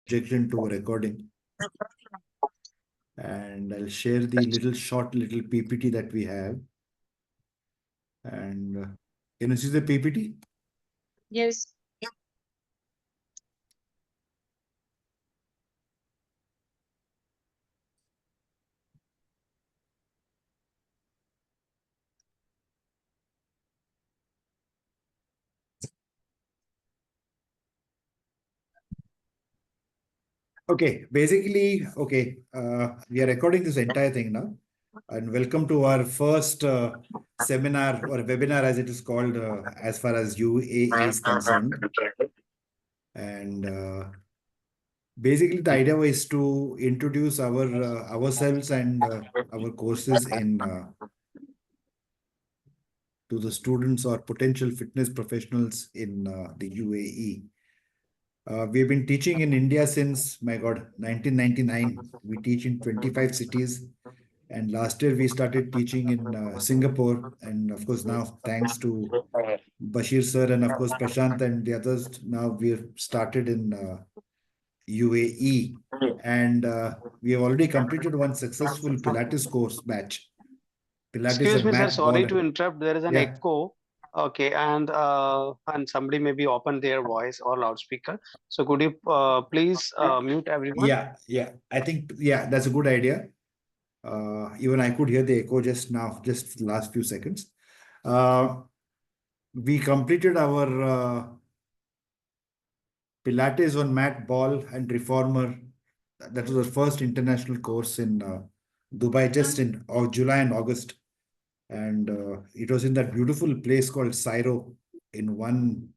projection to a recording. And I'll share the little PPT that we have. And can you see the PPT? Yes. Okay, basically, we are recording this entire thing now. And welcome to our first seminar or webinar, as it is called, as far as UAE is concerned. And basically, the idea was to introduce ourselves and our courses to the students or potential fitness professionals in the UAE. We've been teaching in India since, my God, 1999. We teach in 25 cities. And last year we started teaching in Singapore. And of course, now thanks to Bashir sir and of course Prashant and the others, now we've started in UAE. And we have already completed one successful Pilates course batch. Pilates Excuse and me, sir. mat Sorry ball. to interrupt. There is an Yeah. echo. Okay, and somebody maybe open their voice or loudspeaker. So could you please mute everyone? Yeah. I think, that's a good idea. Even I could hear the echo just now, just last few seconds. We completed our Pilates on mat, ball, and reformer. That was our first international course in Dubai, just in July and August. And it was in that beautiful place called Cairo, in one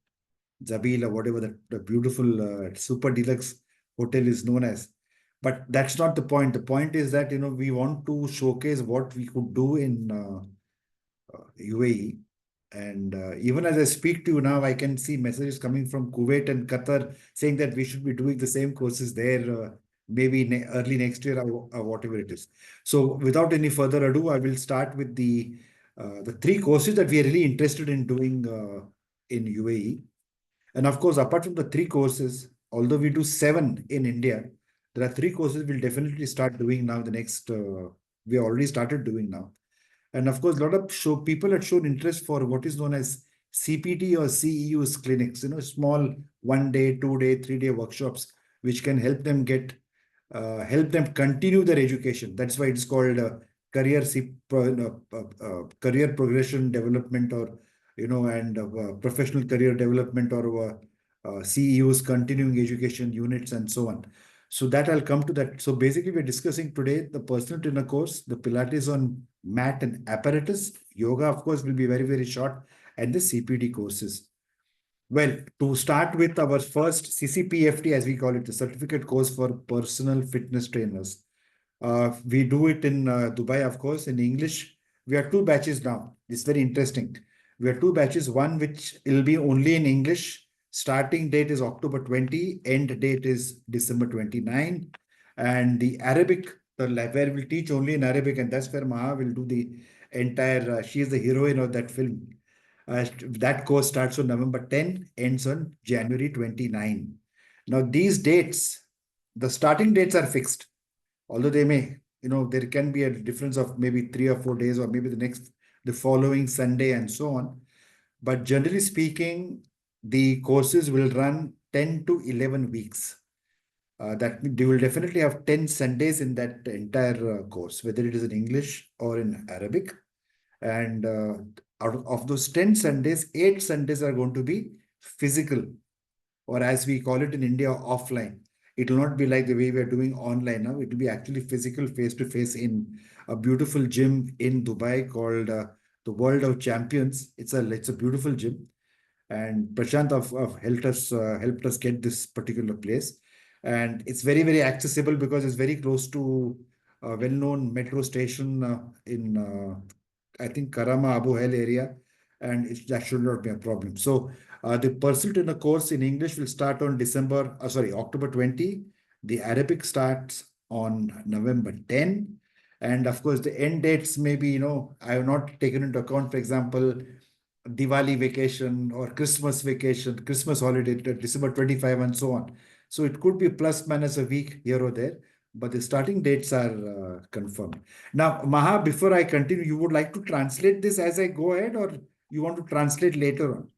Zabil or whatever the beautiful super deluxe hotel is known as. But that's not the point. The point is that, we want to showcase what we could do in UAE. And even as I speak to you now, I can see messages coming from Kuwait and Qatar saying that we should be doing the same courses there, maybe early next year or whatever it is. So without any further ado, I will start with the three courses that we are really interested in doing in UAE. And of course, apart from the three courses, although we do 7 in India, there are 3 courses we'll definitely start doing now. We already started doing now. And of course, a lot of people had shown interest for what is known as CPT or CEU's clinics, small 1-day, 2-day, 3-day workshops, which can help them help them continue their education. That's why it's called career progression development, or and professional career development, or CEUs, continuing education units, and so on. So that I'll come to that. So basically, we're discussing today the personal trainer course, the Pilates on mat and apparatus. Yoga, of course, will be very, very short, and the CPD courses. Well, to start with our first CCPFT, as we call it, the certificate course for personal fitness trainers. We do it in Dubai, of course, in English. We have 2 batches now. It's very interesting. We have 2 batches, one which will be only in English. Starting date is October 20, end date is December 29. And the Arabic, where we'll teach only in Arabic, and that's where Maha will do the entire, she is the heroine of that film. That course starts on November 10, ends on January 29. Now, these dates, the starting dates are fixed. Although they may, there can be a difference of maybe 3 or 4 days, or maybe the following Sunday, and so on. But generally speaking, the courses will run 10 to 11 weeks. That they will definitely have 10 Sundays in that entire course, whether it is in English or in Arabic. And out of those 10 Sundays, 8 Sundays are going to be physical, or as we call it in India, offline. It will not be like the way we are doing online now. It will be actually physical, face-to-face, in a beautiful gym in Dubai called the World of Champions. It's a beautiful gym. And Prashant of helped us get this particular place. And it's very, very accessible because it's very close to a well-known metro station in I think Karama Abu Hail area, and that should not be a problem. So the pursuit in a course in English will start on October 20. The Arabic starts on November 10. And of course, the end dates maybe, I have not taken into account, for example, Diwali vacation or Christmas vacation, Christmas holiday, December 25, and so on. So it could be plus minus a week here or there, but the starting dates are confirmed. Now, Maha, before I continue, you would like to translate this as I go ahead, or you want to translate later on?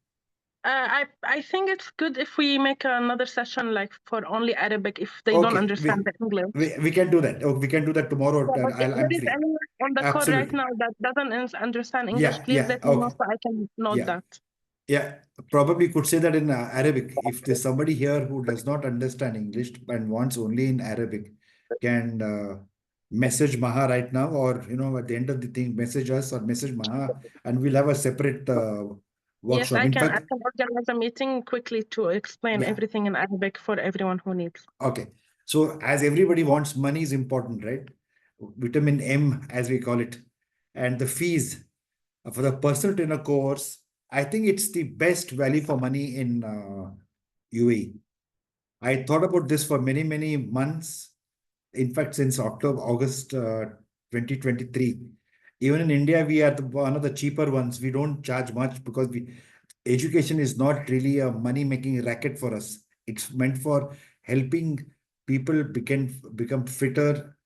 I think it's good if we make another session like for only Arabic if they don't Okay, understand the English. we can do that. Oh, we can do that tomorrow. Yeah, but if I'm there is free. anyone on the call right Absolutely. now that doesn't understand English, Yeah, please yeah. let me know Okay. so I can note Yeah. that. Yeah, probably could say that in Arabic. If there's somebody here who does not understand English and wants only in Arabic, can message Maha right now, or at the end of the thing, message us or message Maha, and we'll have a separate Yes, workshop. In I fact, can organize a meeting quickly to explain yeah, everything in Arabic for everyone who needs. okay. So as everybody wants, money is important, right? Vitamin M, as we call it, and the fees for the personal trainer course. I think it's the best value for money in UAE. I thought about this for many, many months. In fact, since August 2023. Even in India, we are one of the cheaper ones. We don't charge much because education is not really a money-making racket for us. It's meant for helping people become fitter,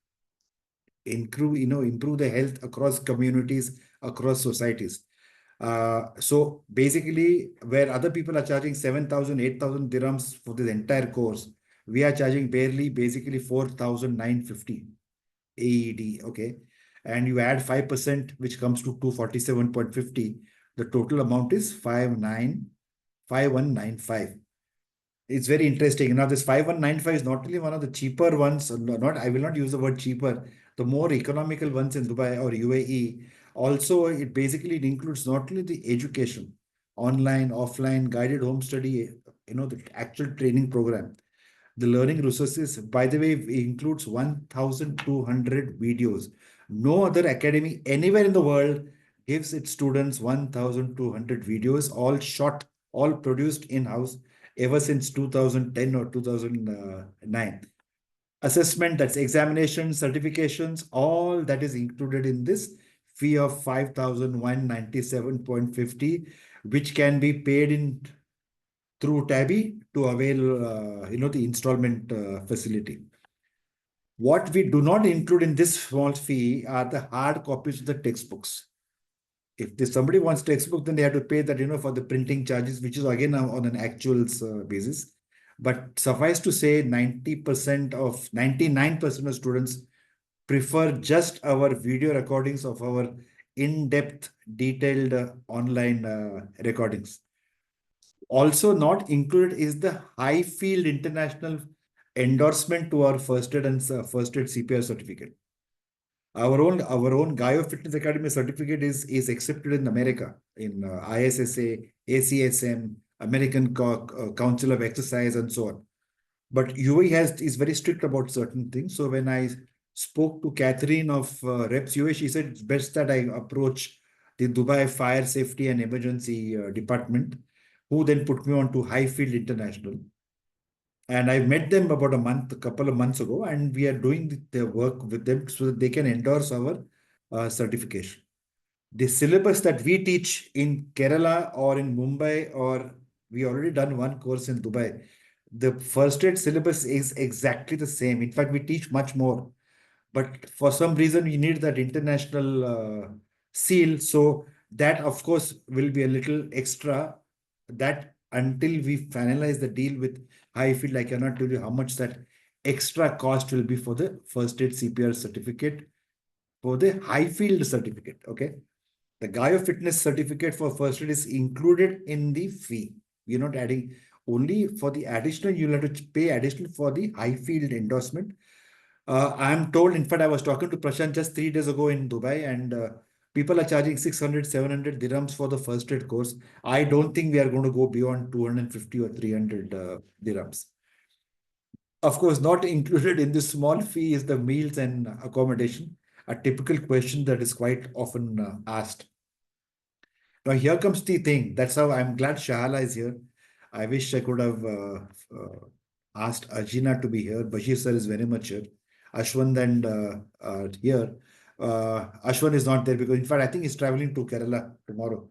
improve the health across communities, across societies. So basically, where other people are charging 7,000, 8,000 dirhams for this entire course, we are charging barely basically 4,950 AED. Okay. And you add 5%, which comes to 247.50. The total amount is 5195. It's very interesting. Now, this 5195 is not only one of the cheaper ones, not I will not use the word cheaper, the more economical ones in Dubai or UAE. Also, it basically includes not only the education, online, offline, guided home study, the actual training program. The learning resources, by the way, includes 1,200 videos. No other academy anywhere in the world gives its students 1,200 videos, all shot, all produced in-house ever since 2010 or 2009. Assessment, that's examinations, certifications, all that is included in this fee of 5,197.50, which can be paid in through Tabby to avail, the installment facility. What we do not include in this small fee are the hard copies of the textbooks. If somebody wants textbook, then they have to pay that, for the printing charges, which is again on an actuals basis. But suffice to say, 99% of students prefer just our video recordings of our in-depth, detailed online recordings. Also not included is the high field international endorsement to our first aid and first aid CPR certificate. Our own GAYO Fitness Academy certificate is accepted in America in ISSA, ACSM, American Council of Exercise, and so on. But UAE is very strict about certain things. So when I spoke to Catherine of Reps UAE, she said it's best that I approach the Dubai Fire Safety and Emergency Department, who then put me on to Highfield International. And I met them about a couple of months ago, and we are doing the work with them so that they can endorse our certification. The syllabus that we teach in Kerala or in Mumbai, or we already done one course in Dubai, the first aid syllabus is exactly the same. In fact, we teach much more. But for some reason, we need that international seal. So that, of course, will be a little extra. That until we finalize the deal with Highfield, I cannot tell you how much that extra cost will be for the first aid CPR certificate, for the Highfield certificate. Okay. The GAYO fitness certificate for first aid is included in the fee. We're not adding only for the additional, you'll have to pay additional for the Highfield endorsement. I'm told, in fact, I was talking to Prashant just 3 days ago in Dubai, and people are charging 600, 700 dirhams for the first aid course. I don't think we are going to go beyond 250 or 300 dirhams. Of course, not included in this small fee is the meals and accommodation, a typical question that is quite often asked. Now, here comes the thing. That's how I'm glad Shahala is here. I wish I could have asked Ajina to be here. Bashir sir is very much here. Ashwin and here. Ashwin is not there because, in fact, I think he's traveling to Kerala tomorrow.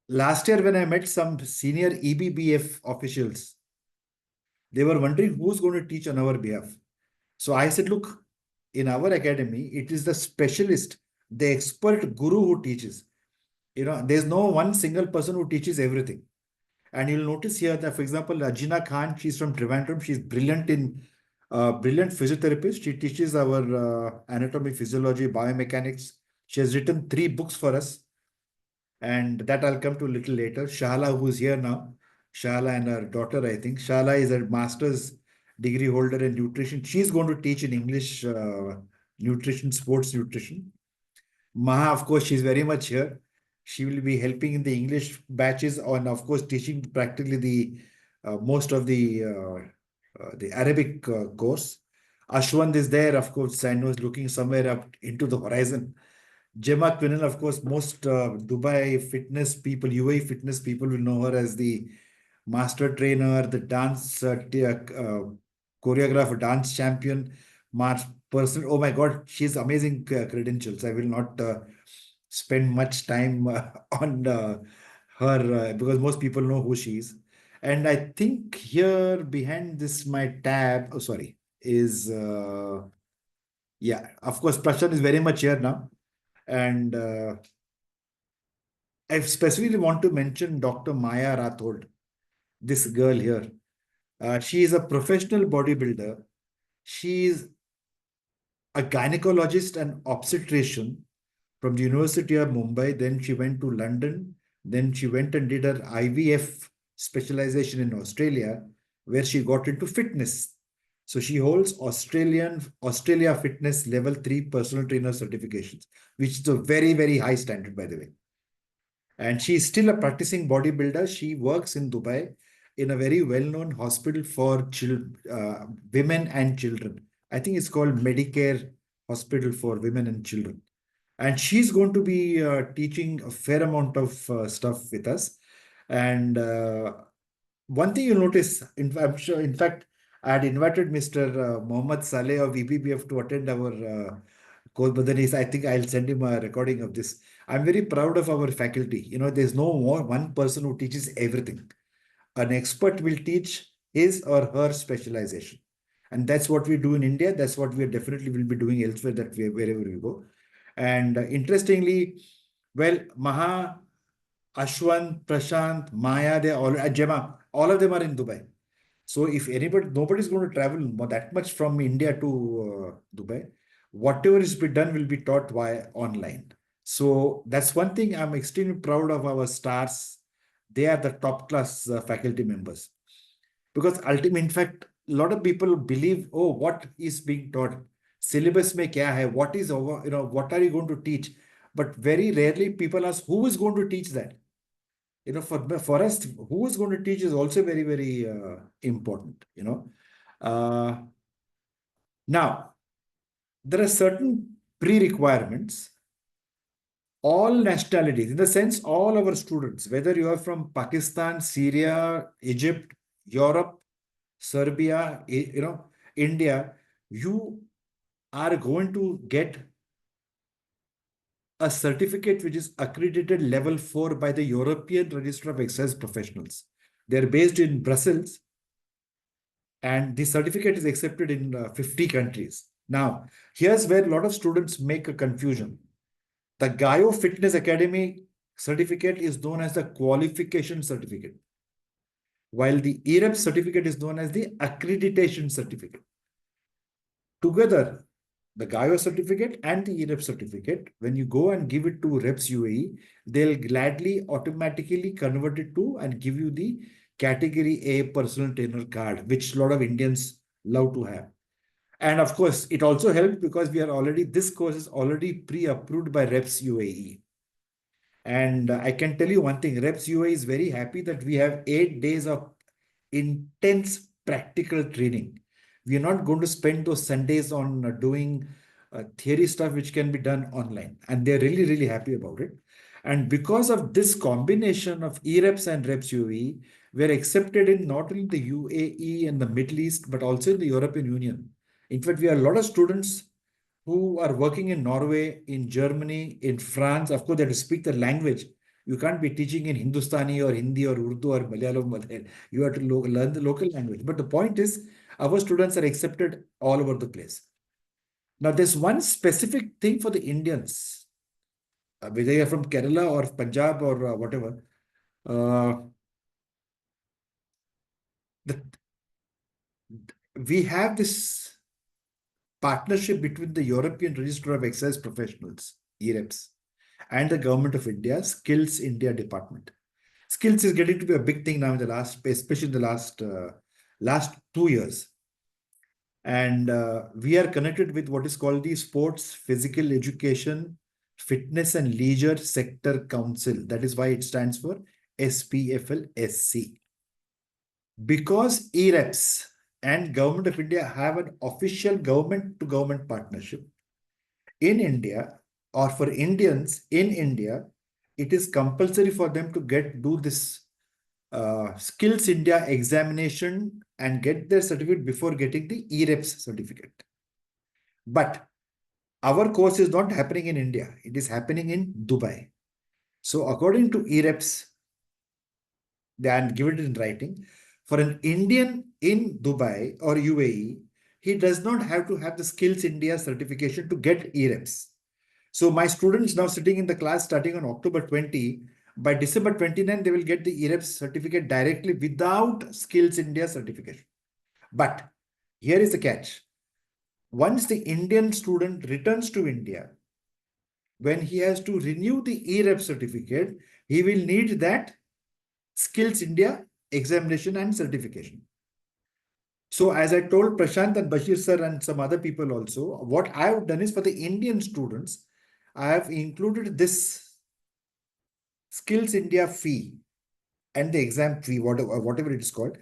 Last year, when I met some senior EBBF officials, They were wondering who's going to teach on our behalf. So I said, look, in our academy, it is the specialist, the expert guru who teaches. There's no one single person who teaches everything. And you'll notice here that, for example, Ajina Khan, she's from Trivandrum. She's brilliant physiotherapist. She teaches our anatomy, physiology, biomechanics. She has written 3 books for us, and that I'll come to a little later. Shahala, who's here now, Shahala and her daughter, I think. Shahala is a master's degree holder in nutrition. She's going to teach in English nutrition, sports nutrition. Maha, of course, she's very much here. She will be helping in the English batches and, of course, teaching practically the most of the Arabic course. Ashwant is there, of course. I know is looking somewhere up into the horizon. Gemma Quinnell, of course, most Dubai fitness people, UAE fitness people will know her as the master trainer, the dance choreographer, dance champion, March person. Oh my God, she's amazing credentials. I will not spend much time on her because most people know who she is. And I think here behind this, my tab, oh, sorry, is, yeah, of course, Prashant is very much here now. And I specifically want to mention Dr. Maya Rathod, this girl here. She is a professional bodybuilder. She is a gynecologist and obstetrician from the University of Mumbai. Then she went to London. Then she went and did her IVF specialization in Australia, where she got into fitness. So she holds Australia Fitness Level 3 personal trainer certifications, which is a very, very high standard, by the way. And she is still a practicing bodybuilder. She works in Dubai in a very well-known hospital for women and children. I think it's called Medicare Hospital for Women and Children. And she's going to be teaching a fair amount of stuff with us. And one thing you'll notice, I'm sure, in fact, I had invited Mr. Mohammad Saleh of EBBF to attend our course, but then I think I'll send him a recording of this. I'm very proud of our faculty. There's no one person who teaches everything. An expert will teach his or her specialization. And that's what we do in India. That's what we definitely will be doing elsewhere, wherever we go. And interestingly, well, Maha, Ashwant, Prashant, Maya, Gemma, all of them are in Dubai. So if nobody's going to travel that much from India to Dubai, whatever is be done will be taught via online. So that's one thing I'm extremely proud of our stars. They are the top class faculty members. Because ultimately, in fact, a lot of people believe, oh, what is being taught? Syllabus mein kya hai? What is over, what are you going to teach? But very rarely people ask, who is going to teach that? For us, who is going to teach is also very, very important, Now, there are certain pre-requirements. All nationalities, in the sense, all our students, whether you are from Pakistan, Syria, Egypt, Europe, Serbia, India, you are going to get a certificate which is accredited level 4 by the European Register of Exercise Professionals. They're based in Brussels, and the certificate is accepted in 50 countries. Now, here's where a lot of students make a confusion. The GAYO Fitness Academy certificate is known as the qualification certificate, while the EREP certificate is known as the accreditation certificate. Together, the GAYO certificate and the EREP certificate, when you go and give it to Reps UAE, they'll gladly automatically convert it to and give you the category A personal trainer card, which a lot of Indians love to have. And of course, it also helps because this course is already pre-approved by Reps UAE. And I can tell you one thing, Reps UAE is very happy that we have 8 days of intense practical training. We are not going to spend those Sundays on doing theory stuff, which can be done online. And they're really, really happy about it. And because of this combination of EREPS and Reps UAE, we're accepted in not only the UAE and the Middle East, but also in the European Union. In fact, we have a lot of students who are working in Norway, in Germany, in France. Of course, they have to speak the language. You can't be teaching in Hindustani or Hindi or Urdu or Malayalam. You have to learn the local language. But the point is, our students are accepted all over the place. Now, there's one specific thing for the Indians, whether you're from Kerala or Punjab or whatever. We have this partnership between the European Register of Exercise Professionals, EREPS, and the Government of India, Skills India Department. Skills is getting to be a big thing now in the last, especially in the last 2 years. And we are connected with what is called the Sports, Physical Education, Fitness and Leisure Sector Council. That is why it stands for SPFL-SC. Because EREPS and Government of India have an official government-to-government partnership in India, or for Indians in India, it is compulsory for them to do this Skills India examination and get their certificate before getting the EREPS certificate. But our course is not happening in India. It is happening in Dubai. So according to EREPS, and give it in writing, for an Indian in Dubai or UAE, he does not have to have the Skills India certification to get EREPS. So my students now sitting in the class starting on October 20, by December 29, they will get the EREPS certificate directly without Skills India certification. But here is the catch. Once the Indian student returns to India, when he has to renew the EREPS certificate, he will need that Skills India examination and certification. So as I told Prashant and Bashir sir and some other people also, what I have done is for the Indian students, I have included this Skills India fee and the exam fee, whatever it is called,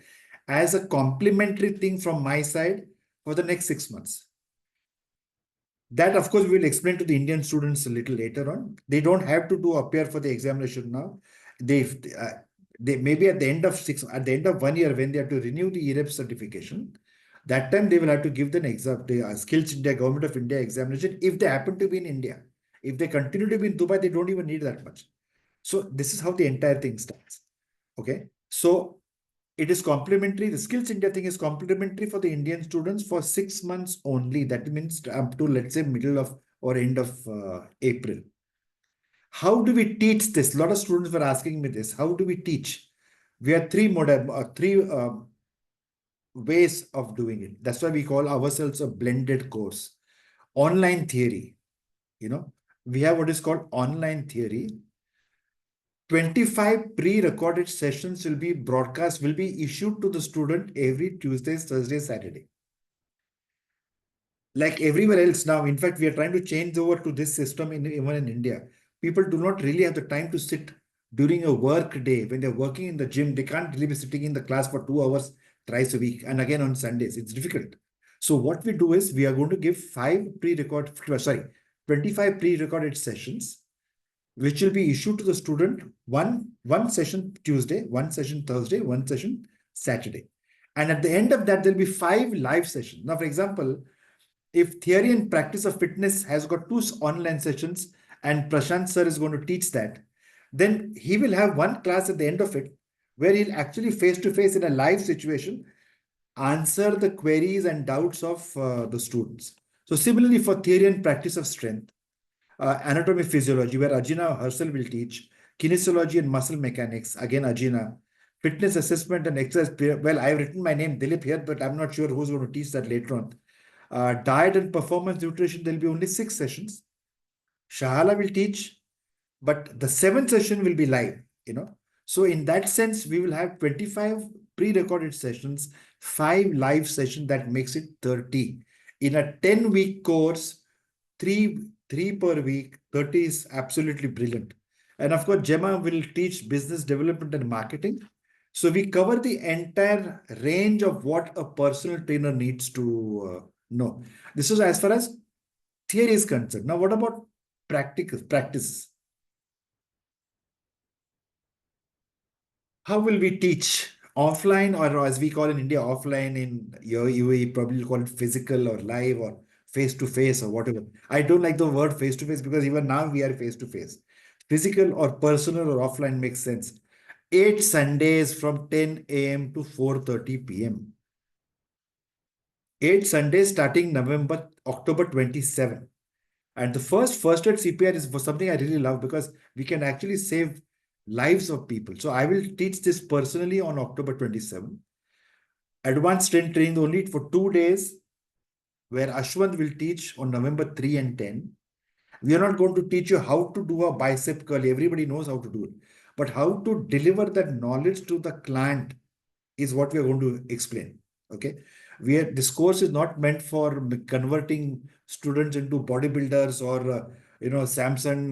as a complimentary thing from my side for the next 6 months. That, of course, we will explain to the Indian students a little later on. They don't have to appear for the examination now. They maybe at the end of 1 year, when they have to renew the EREP certification, that time they will have to give the exam, the Skills India, Government of India examination, if they happen to be in India. If they continue to be in Dubai, they don't even need that much. So this is how the entire thing starts. Okay. So it is complimentary. The Skills India thing is complimentary for the Indian students for 6 months only. That means up to, let's say, middle of or end of April. How do we teach this? A lot of students were asking me this. How do we teach? We have three ways of doing it. That's why we call ourselves a blended course. Online theory. We have what is called online theory. 25 pre-recorded sessions will be issued to the student every Tuesday, Thursday, Saturday. Like everywhere else now, in fact, we are trying to change over to this system even in India. People do not really have the time to sit during a work day. When they're working in the gym, they can't really be sitting in the class for 2 hours thrice a week. And again on Sundays, it's difficult. So what we do is we are going to give 25 pre-recorded sessions, which will be issued to the student one session Tuesday, one session Thursday, one session Saturday. And at the end of that, there'll be 5 live sessions. Now, for example, if theory and practice of fitness has got 2 online sessions and Prashant sir is going to teach that, then he will have one class at the end of it where he'll actually face-to-face in a live situation answer the queries and doubts of the students. So similarly for theory and practice of strength, anatomy physiology, where Ajina herself will teach, kinesiology and muscle mechanics, again Ajina, fitness assessment and exercise. Well, I've written my name Dilip here, but I'm not sure who's going to teach that later on. Diet and performance nutrition, there'll be only 6 sessions. Shahala will teach, but the 7th session will be live, So in that sense, we will have 25 pre-recorded sessions, 5 live sessions, that makes it 30. In a 10-week course, 3 per week, 30 is absolutely brilliant. And of course, Gemma will teach business development and marketing. So we cover the entire range of what a personal trainer needs to know. This is as far as theory is concerned. Now, what about practice? How will we teach? Offline, or as we call in India, offline. In UAE, probably call it physical or live or face-to-face or whatever. I don't like the word face-to-face because even now we are face-to-face. physical or personal or offline makes sense. 8 Sundays from 10 a.m. to 4:30 p.m. 8 Sundays starting October 27. And the first aid CPR is for something I really love because we can actually save lives of people. So I will teach this personally on October 27. Advanced strength training only for 2 days, where Ashwant will teach on November 3 and 10. We are not going to teach you how to do a bicep curl. Everybody knows how to do it. But how to deliver that knowledge to the client is what we are going to explain. Okay. This course is not meant for converting students into bodybuilders or, Samson,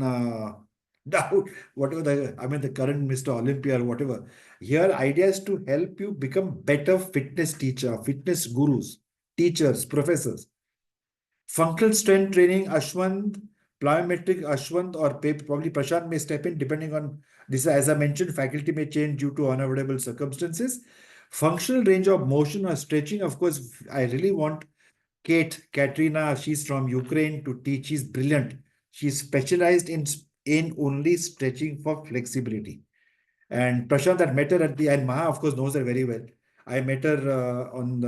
Dow, whatever the current Mr. Olympia or whatever. Here, idea is to help you become better fitness teacher, fitness gurus, teachers, professors. Functional strength training, Ashwant, plyometric, Ashwant, or probably Prashant may step in depending on this. As I mentioned, faculty may change due to unavoidable circumstances. Functional range of motion or stretching, of course, I really want Katrina, she's from Ukraine, to teach. She's brilliant. She's specialized in only stretching for flexibility. And Prashant, I met her and Maha, of course, knows her very well. I met her on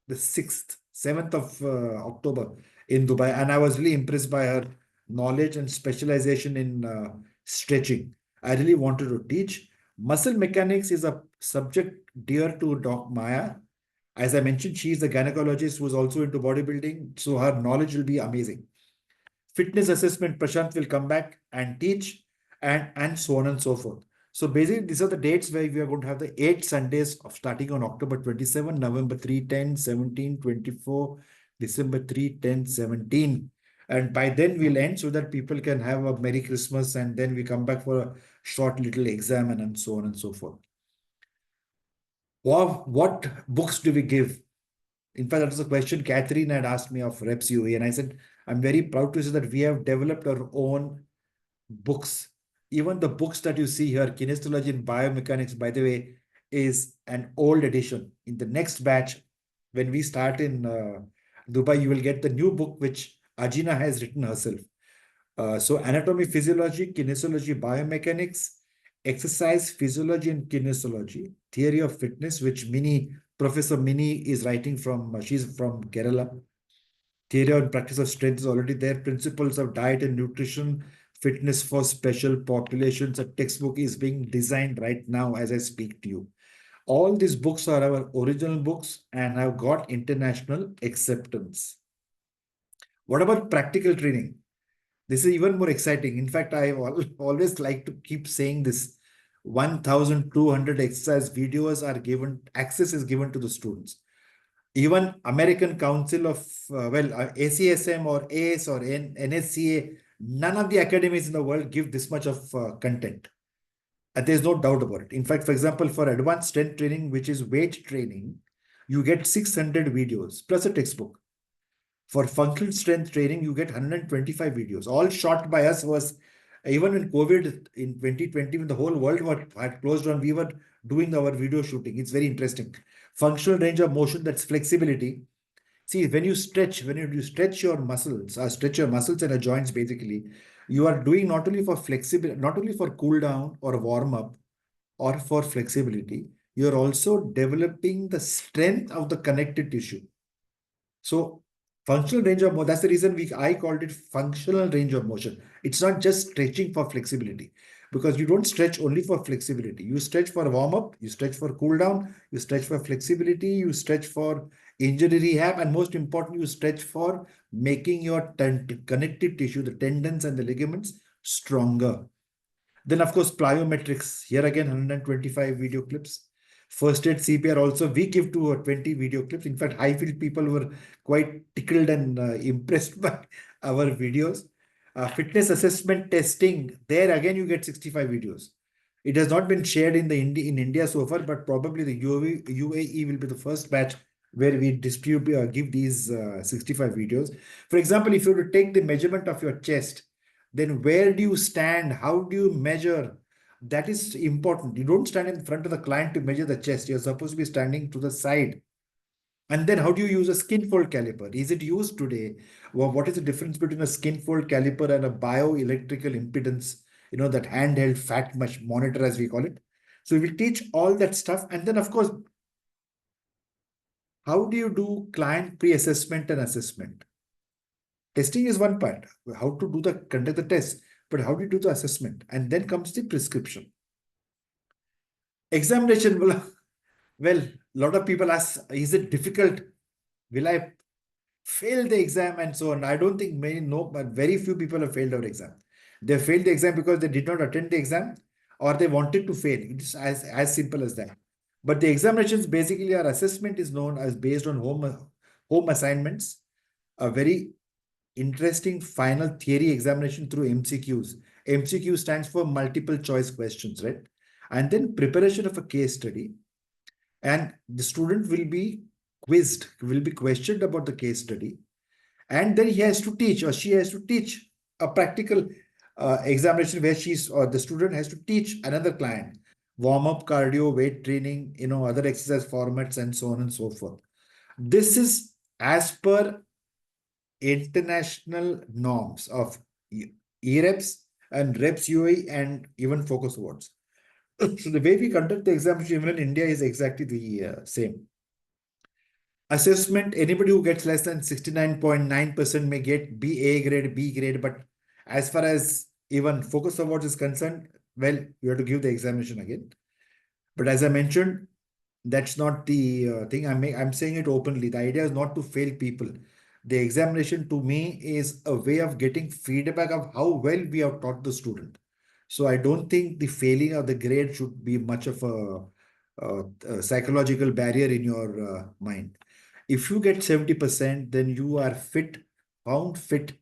the 6th, 7th of October in Dubai. And I was really impressed by her knowledge and specialization in stretching. I really wanted to teach. Muscle mechanics is a subject dear to Doc Maya. As I mentioned, she is a gynecologist who is also into bodybuilding. So her knowledge will be amazing. Fitness assessment, Prashant will come back and teach, and so on and so forth. So basically, these are the dates where we are going to have the 8 Sundays of starting on October 27, November 3, 10, 17, 24, December 3, 10, 17. And by then we'll end so that people can have a Merry Christmas, and then we come back for a short little exam and so on and so forth. What books do we give? In fact, that was a question Catherine had asked me of Reps UAE, and I said, I'm very proud to say that we have developed our own books. Even the books that you see here, Kinesiology and Biomechanics, by the way, is an old edition. In the next batch, when we start in Dubai, you will get the new book which Ajina has written herself. So anatomy, physiology, kinesiology, biomechanics, exercise, physiology and kinesiology, theory of fitness, which Professor Mini is writing from, she's from Kerala. Theory and practice of strength is already there. Principles of diet and nutrition, fitness for special populations. A textbook is being designed right now as I speak to you. All these books are our original books and have got international acceptance. What about practical training? This is even more exciting. In fact, I always like to keep saying this. 1,200 exercise videos are given, access is given to the students. Even American Council of, ACSM or ACE or NSCA, none of the academies in the world give this much of content. And there's no doubt about it. In fact, for example, for advanced strength training, which is weight training, you get 600 videos plus a textbook. For functional strength training, you get 125 videos, all shot by us. Was even in COVID in 2020, when the whole world had closed down, we were doing our video shooting. It's very interesting. Functional range of motion, that's flexibility. See, when you stretch your muscles, stretch your muscles and your joints, basically, you are doing not only for flexibility, not only for cool down or warm up or for flexibility, you're also developing the strength of the connected tissue. So functional range of motion, that's the reason I called it functional range of motion. It's not just stretching for flexibility, because you don't stretch only for flexibility. You stretch for warm up, you stretch for cool down, you stretch for flexibility, you stretch for injury rehab, and most important, you stretch for making your connective tissue, the tendons and the ligaments, stronger. Then, of course, plyometrics. Here again, 125 video clips. First aid CPR also, we give to 20 video clips. In fact, I feel people were quite tickled and impressed by our videos. Fitness assessment testing, there again, you get 65 videos. It has not been shared in India so far, but probably the UAE will be the first batch where we give these 65 videos. For example, if you were to take the measurement of your chest, then where do you stand? How do you measure? That is important. You don't stand in front of the client to measure the chest. You're supposed to be standing to the side. And then how do you use a skin fold caliper? Is it used today? Well, what is the difference between a skin fold caliper and a bioelectrical impedance, that handheld fat monitor, as we call it? So we teach all that stuff. And then, of course, how do you do client pre-assessment and assessment? Testing is one part, how to conduct the test, but how do you do the assessment? And then comes the prescription. Examination, well, a lot of people ask, is it difficult? Will I fail the exam and so on? I don't think many know, but very few people have failed our exam. They failed the exam because they did not attend the exam or they wanted to fail. It's as simple as that. But the examinations, basically, our assessment is known as based on home assignments, a very interesting final theory examination through MCQs. MCQ stands for multiple choice questions, right? And then preparation of a case study. And the student will be quizzed, will be questioned about the case study. And then he has to teach, or she has to teach a practical examination where the student has to teach another client warm-up, cardio, weight training, other exercise formats, and so on and so forth. This is as per international norms of EREPS and REPS UAE and even focus awards. So the way we conduct the examination even in India is exactly the same. Assessment, anybody who gets less than 69.9% may get A grade, B grade, but as far as even focus awards is concerned, well, you have to give the examination again. But as I mentioned, that's not the thing. I'm saying it openly. The idea is not to fail people. The examination to me is a way of getting feedback of how well we have taught the student. So I don't think the failing of the grade should be much of a psychological barrier in your mind. If you get 70%, then you are found fit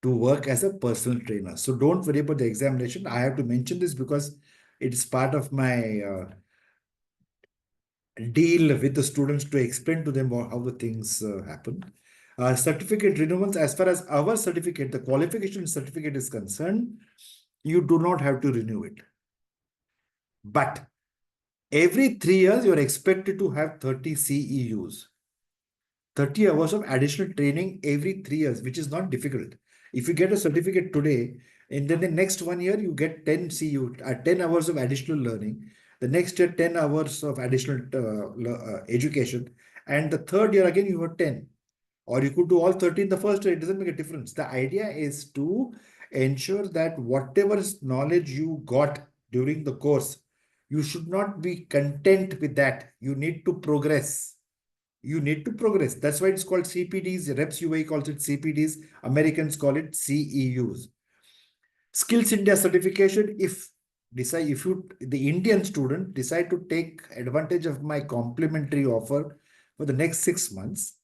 to work as a personal trainer. So don't worry about the examination. I have to mention this because it's part of my deal with the students to explain to them how the things happen. Certificate renewals, as far as our certificate, the qualification certificate is concerned, you do not have to renew it. But every 3 years, you're expected to have 30 CEUs. 30 hours of additional training every 3 years, which is not difficult. If you get a certificate today, and then the next 1 year, you get 10 CEU, 10 hours of additional learning. The next year, 10 hours of additional education. And the third year, again, you have 10. Or you could do all 30 in the first year. It doesn't make a difference. The idea is to ensure that whatever knowledge you got during the course, you should not be content with that. You need to progress. You need to progress. That's why it's called CPDs. Reps UAE calls it CPDs. Americans call it CEUs. Skills India certification. If the Indian student decide to take advantage of my complimentary offer for the next 6 months,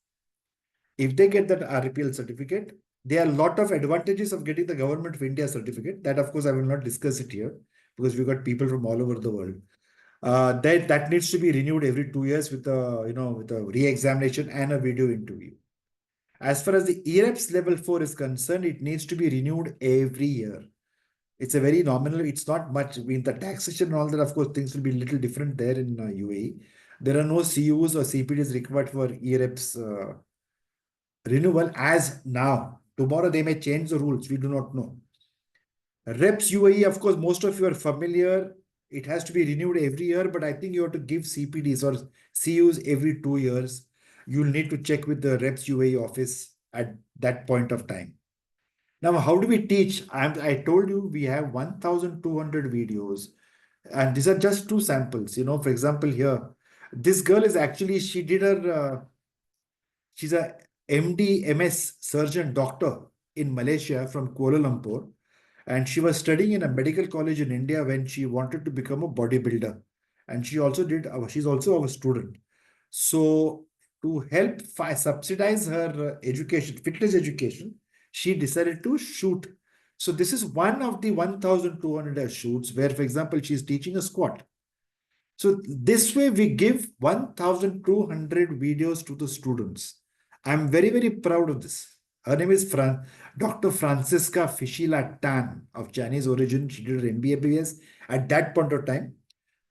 if they get that RPL certificate, there are a lot of advantages of getting the Government of India certificate. That, of course, I will not discuss it here because we've got people from all over the world. That needs to be renewed every 2 years with a re-examination and a video interview. As far as the EREPS level 4 is concerned, it needs to be renewed every year. It's a very nominal, it's not much. In the taxation and all that, of course, things will be a little different there in UAE. There are no CUs or CPDs required for EREPS renewal as now. Tomorrow they may change the rules. We do not know. Reps UAE, of course, most of you are familiar. It has to be renewed every year, but I think you have to give CPDs or CUs every 2 years. You'll need to check with the Reps UAE office at that point of time. Now, how do we teach? I told you we have 1,200 videos, and these are just 2 samples. For example, here, this girl is actually, she did her, she's a MD, MS surgeon doctor in Malaysia from Kuala Lumpur. And she was studying in a medical college in India when she wanted to become a bodybuilder. And she's also our student. So to help subsidize her education, fitness education, she decided to shoot. So this is one of the 1,200 shoots where, for example, she's teaching a squat. So this way we give 1,200 videos to the students. I'm very, very proud of this. Her name is Dr. Francisca Fishila Tan of Chinese origin. She did her MBBS at that point of time.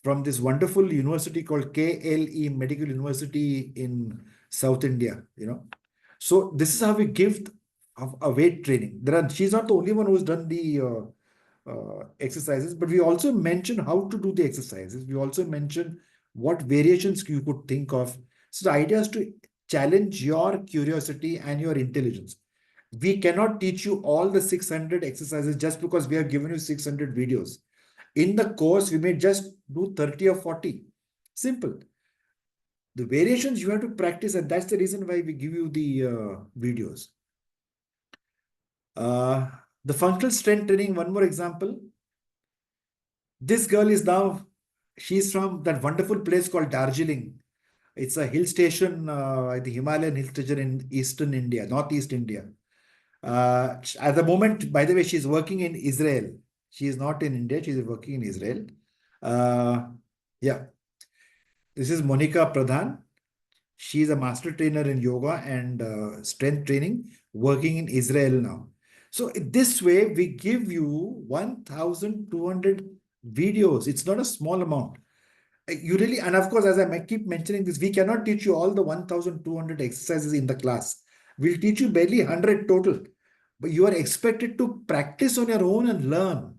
from this wonderful university called KLE Medical University in South India, So this is how we give a weight training. She's not the only one who's done the exercises, but we also mention how to do the exercises. We also mention what variations you could think of. So the idea is to challenge your curiosity and your intelligence. We cannot teach you all the 600 exercises just because we have given you 600 videos. In the course, we may just do 30 or 40. Simple. The variations you have to practice, and that's the reason why we give you the videos. The functional strength training, one more example. This girl is now, she's from that wonderful place called Darjeeling. It's a hill station, the Himalayan hill station in eastern India, northeast India. At the moment, by the way, she's working in Israel. She is not in India, she's working in Israel. Yeah. This is Monica Pradhan. She is a master trainer in yoga and strength training, working in Israel now. So this way, we give you 1,200 videos. It's not a small amount. You really, and of course, as I keep mentioning this, we cannot teach you all the 1,200 exercises in the class. We'll teach you barely 100 total. But you are expected to practice on your own and learn.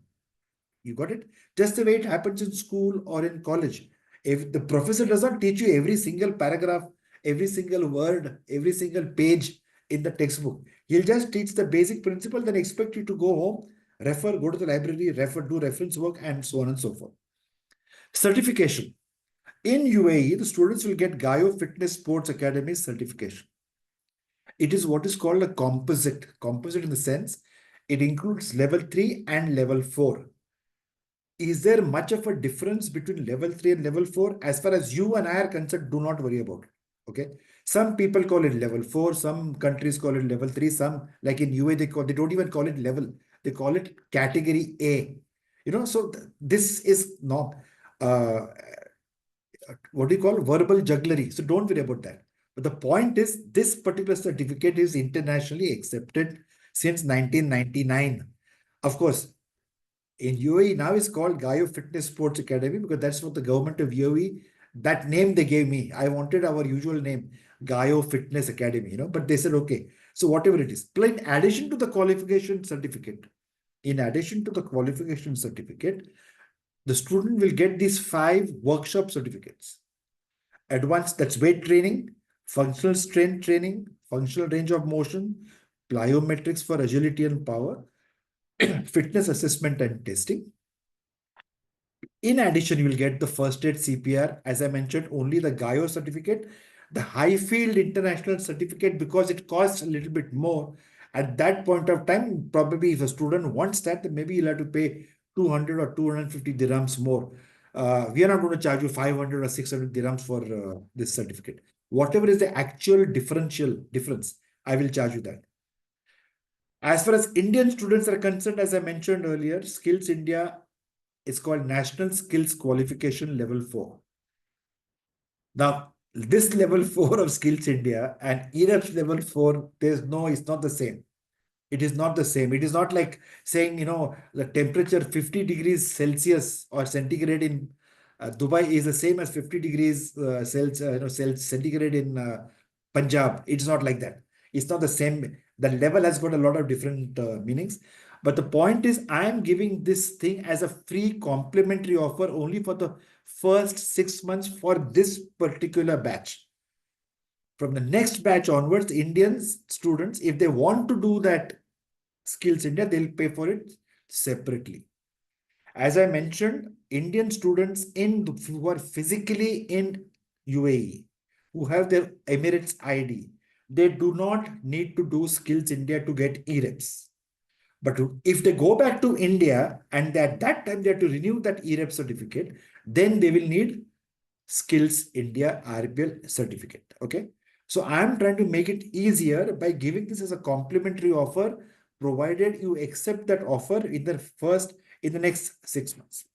You got it? Just the way it happens in school or in college. If the professor does not teach you every single paragraph, every single word, every single page in the textbook, he'll just teach the basic principle, then expect you to go home, refer, go to the library, refer, do reference work, and so on and so forth. Certification. In UAE, the students will get GAYO Fitness Sports Academy certification. It is what is called a composite. Composite in the sense, it includes level 3 and level 4. Is there much of a difference between level 3 and level 4? As far as you and I are concerned, do not worry about it. Okay. Some people call it level 4. Some countries call it level 3. Some, like in UAE, they don't even call it level. They call it category A. So this is not what do you call verbal jugglery. So don't worry about that. But the point is, this particular certificate is internationally accepted since 1999. Of course, in UAE now it's called GAYO Fitness Sports Academy because that's what the government of UAE, that name they gave me. I wanted our usual name, GAYO Fitness Academy, but they said, okay. So whatever it is, in addition to the qualification certificate, the student will get these 5 workshop certificates. Advanced, that's weight training, functional strength training, functional range of motion, plyometrics for agility and power, fitness assessment and testing. In addition, you will get the first aid CPR, as I mentioned, only the GAYO certificate, the high field international certificate, because it costs a little bit more. At that point of time, probably if a student wants that, then maybe you'll have to pay 200 or 250 dirhams more. We are not going to charge you 500 or 600 dirhams for this certificate. Whatever is the actual difference, I will charge you that. As far as Indian students are concerned, as I mentioned earlier, Skills India is called National Skills Qualification Level 4. Now, this level 4 of Skills India and EREPS level 4, it's not the same. It is not the same. It is not like saying, the temperature 50 degrees Celsius or centigrade in Dubai is the same as 50 degrees centigrade in Punjab. It's not like that. It's not the same. The level has got a lot of different meanings. But the point is, I am giving this thing as a free complimentary offer only for the first 6 months for this particular batch. From the next batch onwards, Indian students, if they want to do that Skills India, they'll pay for it separately. As I mentioned, Indian students who are physically in UAE, who have their Emirates ID, they do not need to do Skills India to get EREPS. But if they go back to India and at that time they have to renew that EREP certificate, then they will need Skills India RPL certificate. Okay. So I'm trying to make it easier by giving this as a complimentary offer, provided you accept that offer in the next 6 months.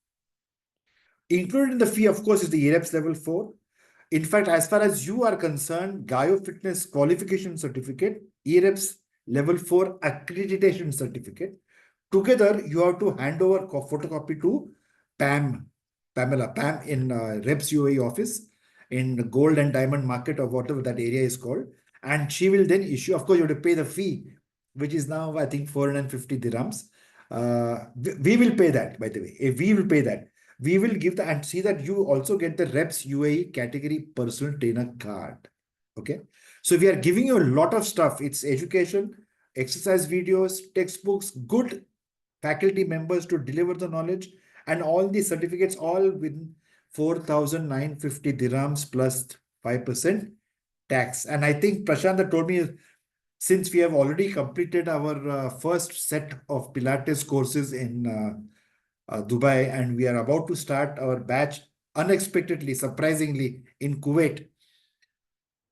Included in the fee, of course, is the EREPS level 4. In fact, as far as you are concerned, GAYO Fitness Qualification Certificate, EREPS level 4 accreditation certificate, together you have to hand over photocopy to PAM, Pam in Reps UAE office in the gold and diamond market or whatever that area is called. And she will then issue, of course, you have to pay the fee, which is now, I think, 450 dirhams. We will pay that, by the way. If we will pay that, we will give the, and see that you also get the Reps UAE category personal trainer card. Okay. So we are giving you a lot of stuff. It's education, exercise videos, textbooks, good faculty members to deliver the knowledge, and all the certificates all within 4,950 dirhams plus 5% tax. And I think Prashant told me, since we have already completed our first set of Pilates courses in Dubai, and we are about to start our batch unexpectedly, surprisingly, in Kuwait.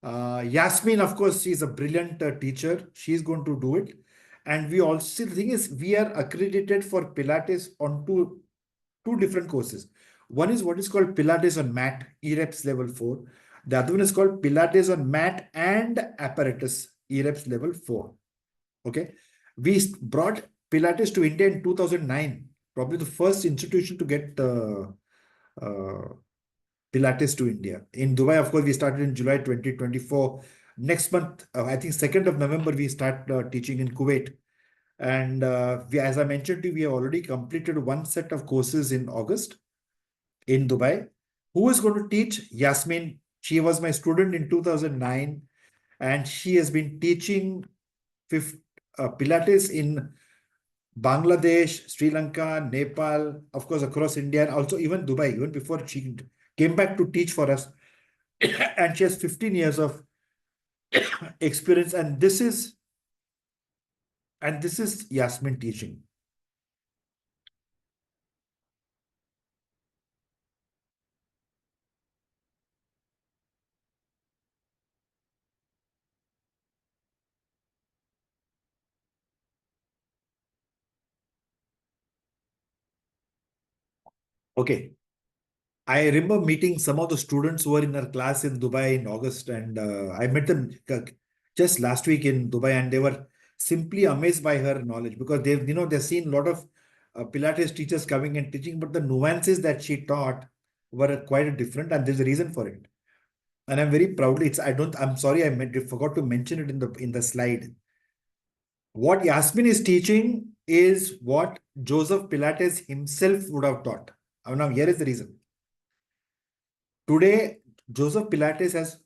Yasmin, of course, she's a brilliant teacher. She's going to do it. And we also, the thing is, we are accredited for Pilates on two different courses. One is what is called Pilates on mat, EREPS level 4. The other one is called Pilates on mat and Apparatus, EREPS level 4. Okay. We brought Pilates to India in 2009, probably the first institution to get Pilates to India. In Dubai, of course, we started in July 2024. Next month, I think 2nd of November, we start teaching in Kuwait. And as I mentioned to you, we have already completed one set of courses in August in Dubai. Who is going to teach? Yasmin. She was my student in 2009, and she has been teaching Pilates in Bangladesh, Sri Lanka, Nepal, of course, across India, and also even Dubai, even before she came back to teach for us. And she has 15 years of experience. And this is Yasmin teaching. Okay. I remember meeting some of the students who were in our class in Dubai in August, and I met them just last week in Dubai, and they were simply amazed by her knowledge, because they've seen a lot of Pilates teachers coming and teaching, but the nuances that she taught were quite different, and there's a reason for it. And I'm very proudly, I'm sorry, I forgot to mention it in the slide. What Yasmin is teaching is what Joseph Pilates himself would have taught. Now, here is the reason. Today, Joseph Pilates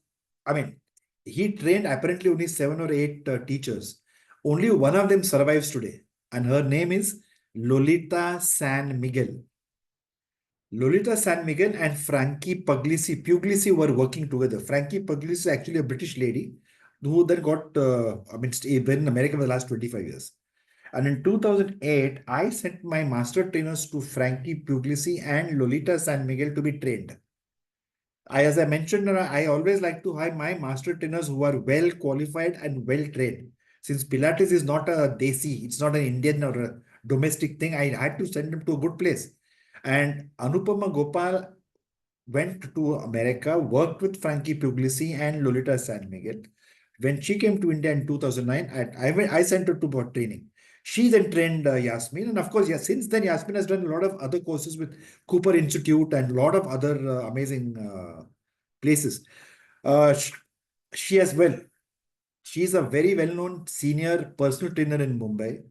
he trained apparently only 7 or 8 teachers. Only one of them survives today, and her name is Lolita San Miguel. Lolita San Miguel and Frankie Puglisi were working together. Frankie Puglisi is actually a British lady who then got, been in America for the last 25 years. And in 2008, I sent my master trainers to Frankie Puglisi and Lolita San Miguel to be trained. As I mentioned, I always like to hire my master trainers who are well qualified and well trained. Since Pilates is not a desi, it's not an Indian or a domestic thing, I had to send them to a good place. And Anupama Gopal went to America, worked with Frankie Puglisi and Lolita San Miguel. When she came to India in 2009, I sent her to training. She then trained Yasmin. And of course, since then, Yasmin has done a lot of other courses with Cooper Institute and a lot of other amazing places. She's a very well-known senior personal trainer in Mumbai.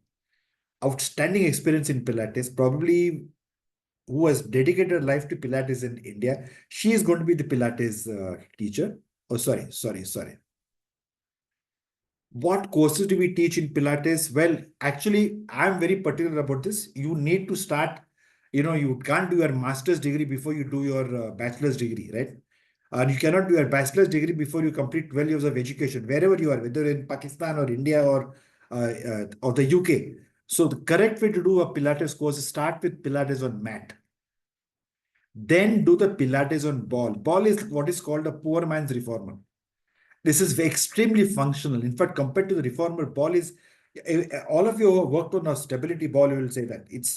Outstanding experience in Pilates, probably who has dedicated her life to Pilates in India. She is going to be the Pilates teacher. Oh, sorry. What courses do we teach in Pilates? Well, actually, I'm very particular about this. You need to start, you can't do your master's degree before you do your bachelor's degree, right? And you cannot do your bachelor's degree before you complete 12 years of education, wherever you are, whether in Pakistan or India or the UK. So the correct way to do a Pilates course is start with Pilates on mat. Then do the Pilates on ball. Ball is what is called a poor man's reformer. This is extremely functional. In fact, compared to the reformer, ball is, all of you who have worked on a stability ball, you will say that it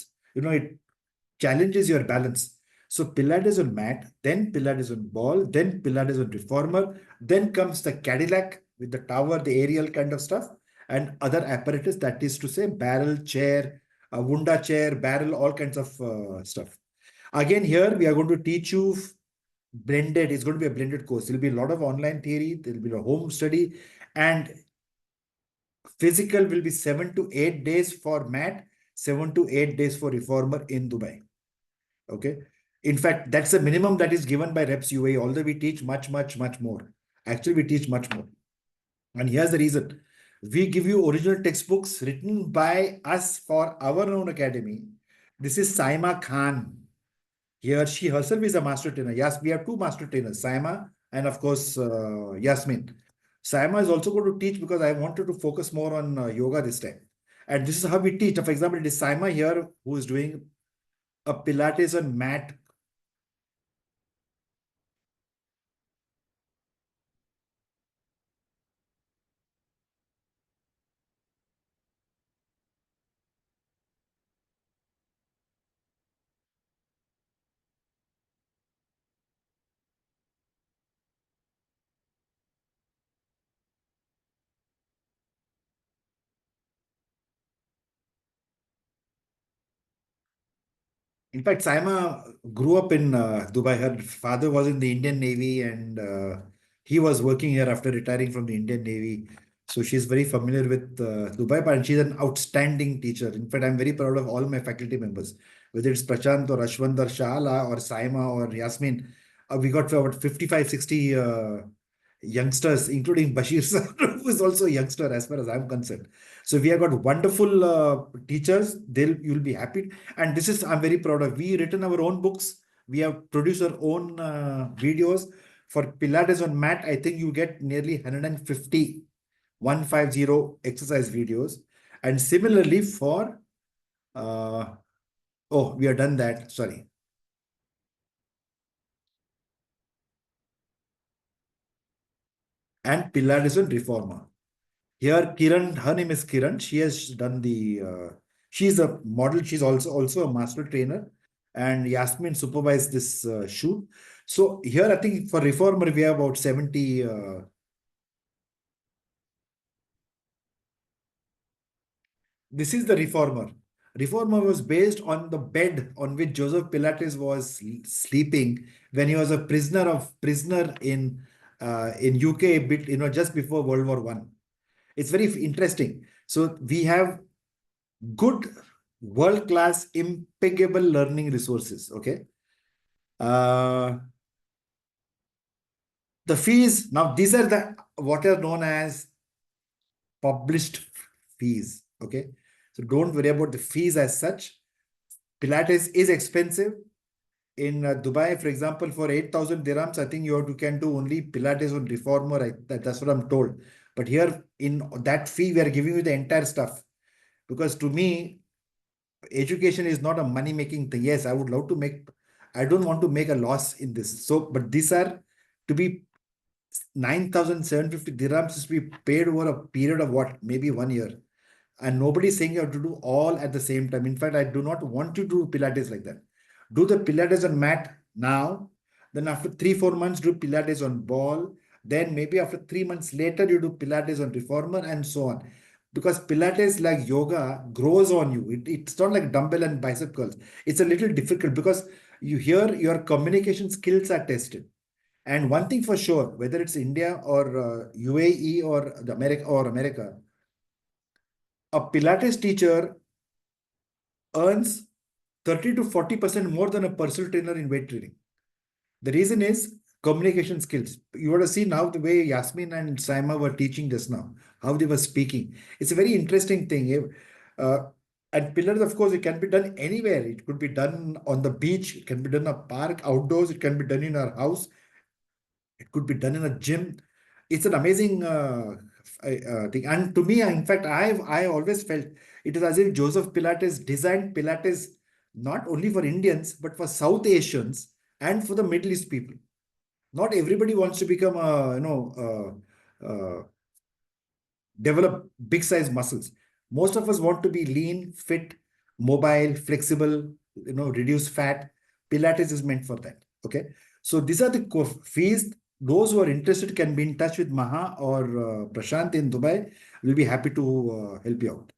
challenges your balance. So Pilates on mat, then Pilates on ball, then Pilates on reformer, then comes the Cadillac with the tower, the aerial kind of stuff, and other apparatus, that is to say barrel, chair, Wunda chair, barrel, all kinds of stuff. Again, here we are going to teach you blended. It's going to be a blended course. There'll be a lot of online theory. There'll be a home study, and physical will be 7 to 8 days for mat, 7 to 8 days for reformer in Dubai. Okay. In fact, that's the minimum that is given by Reps UAE, although we teach much, much, much more. Actually, we teach much more. And here's the reason. We give you original textbooks written by us for our own academy. This is Saima Khan. Here, she herself is a master trainer. Yes, we have two master trainers, Saima and of course, Yasmin. Saima is also going to teach because I wanted to focus more on yoga this time. And this is how we teach. For example, it is Saima here who is doing a Pilates on mat. In fact, Saima grew up in Dubai. Her father was in the Indian Navy, and he was working here after retiring from the Indian Navy. So she's very familiar with Dubai, but she's an outstanding teacher. In fact, I'm very proud of all my faculty members, whether it's Prashant or Ashwant or Shala or Saima or Yasmin. We got about 55, 60 youngsters, including Bashir sir, who is also a youngster as far as I'm concerned. So we have got wonderful teachers. You'll be happy. And this is, I'm very proud of. We written our own books. We have produced our own videos for Pilates on mat. I think you get nearly 150 exercise videos. And similarly for, we have done that. Sorry. And Pilates on reformer. Here, Kiran, her name is Kiran. She has done she's a model. She's also a master trainer. And Yasmin supervised this shoot. So here, I think for reformer, we have about 70. This is the reformer. Reformer was based on the bed on which Joseph Pilates was sleeping when he was a prisoner in UK, just before World War I. It's very interesting. So we have good, world-class, impeccable learning resources. Okay. The fees, now these are what are known as published fees. Okay. So don't worry about the fees as such. Pilates is expensive. In Dubai, for example, for 8,000 dirhams, I think you can do only Pilates on reformer. That's what I'm told. But here in that fee, we are giving you the entire stuff. Because to me, education is not a money-making thing. Yes, I would love to I don't want to make a loss in this. So, but these are to be 9,750 dirhams is to be paid over a period of what? Maybe 1 year. And nobody is saying you have to do all at the same time. In fact, I do not want you to do Pilates like that. Do the Pilates on mat now. Then after 3-4 months, do Pilates on ball. Then maybe after 3 months later, you do Pilates on reformer and so on. Because Pilates, like yoga, grows on you. It's not like dumbbell and bicep curls. It's a little difficult because your communication skills are tested. And one thing for sure, whether it's India or UAE or America, a Pilates teacher earns 30 to 40% more than a personal trainer in weight training. The reason is communication skills. You want to see now the way Yasmin and Saima were teaching just now, how they were speaking. It's a very interesting thing. And Pilates, of course, it can be done anywhere. It could be done on the beach. It can be done in a park, outdoors. It can be done in our house. It could be done in a gym. It's an amazing thing. And to me, in fact, I always felt it is as if Joseph Pilates designed Pilates not only for Indians, but for South Asians and for the Middle East people. Not everybody wants to become develop big size muscles. Most of us want to be lean, fit, mobile, flexible, reduce fat. Pilates is meant for that. Okay. So these are the fees. Those who are interested can be in touch with Maha or Prashant in Dubai. We'll be happy to help you out.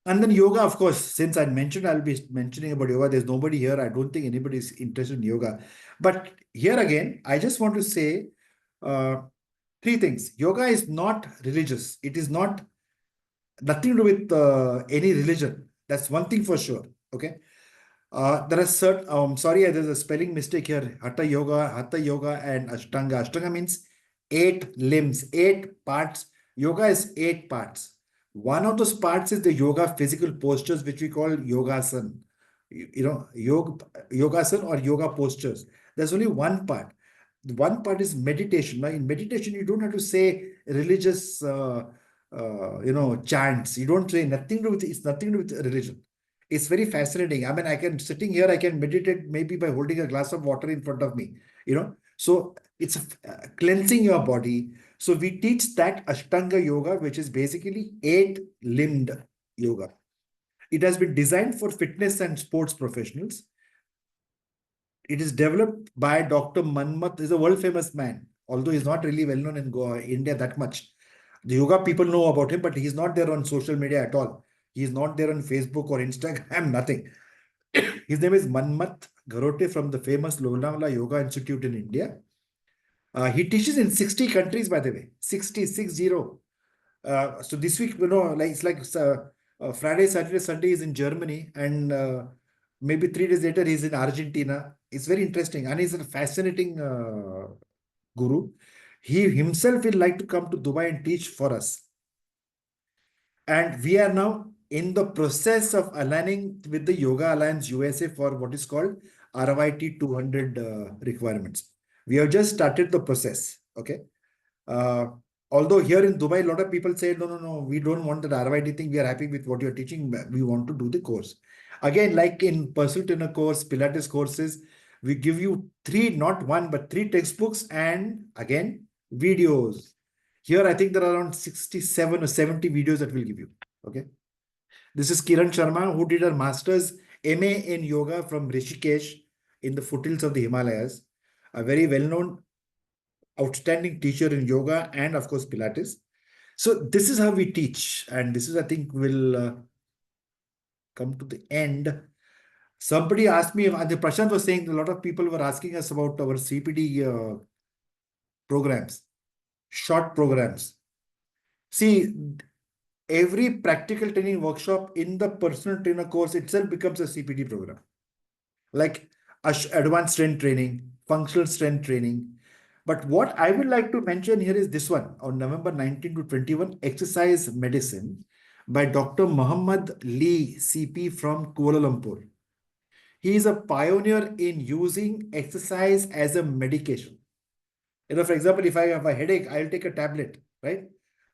And then yoga, of course, since I mentioned, I'll be mentioning about yoga. There's nobody here. I don't think anybody is interested in yoga. But here again, I just want to say uh, three things. Yoga is not religious. It is not nothing to do with any religion. That's one thing for sure. Okay. There are certain, sorry, there's a spelling mistake here. Hatha yoga and Ashtanga. Ashtanga means 8 limbs, 8 parts. Yoga is 8 parts. One of those parts is the yoga physical postures, which we call yogasan. Yogasan or yoga postures. There's only one part. One part is meditation. Now, in meditation, you don't have to say religious, chants. You don't say nothing to do with it's nothing to do with religion. It's very fascinating. I mean, sitting here, I can meditate maybe by holding a glass of water in front of me, So it's cleansing your body. So we teach that Ashtanga yoga, which is basically 8-limbed yoga. It has been designed for fitness and sports professionals. It is developed by Dr. Manmat. He's a world famous man, although he's not really well known in India that much. The yoga people know about him, but he's not there on social media at all. He's not there on Facebook or Instagram, nothing. His name is Manmat Garote from the famous Lonavala Yoga Institute in India. He teaches in 60 countries, by the way, 60. So this week, it's like Friday, Saturday, Sunday is in Germany, and maybe 3 days later he's in Argentina. It's very interesting, and he's a fascinating guru. He himself will like to come to Dubai and teach for us. And we are now in the process of aligning with the Yoga Alliance USA for what is called RYT 200 requirements. We have just started the process. Okay. Although here in Dubai, a lot of people say, no, we don't want that RYT thing. We are happy with what you're teaching. We want to do the course. Again, like in personal trainer course, Pilates courses, we give you 3, not 1, but 3 textbooks and again, videos. Here, I think there are around 67 or 70 videos that we'll give you. Okay. This is Kiran Sharma, who did her master's MA in yoga from Rishikesh in the foothills of the Himalayas. A very well-known, outstanding teacher in yoga and, of course, Pilates. So this is how we teach. And this is, I think, will come to the end. Somebody asked me, the Prashant was saying a lot of people were asking us about our CPD programs, short programs. See, every practical training workshop in the personal trainer course itself becomes a CPD program. Like advanced strength training, functional strength training. But what I would like to mention here is this one on November 19 to 21, Exercise Medicine by Dr. Muhammad Lee, CP from Kuala Lumpur. He is a pioneer in using exercise as a medication. For example, if I have a headache, I'll take a tablet, right?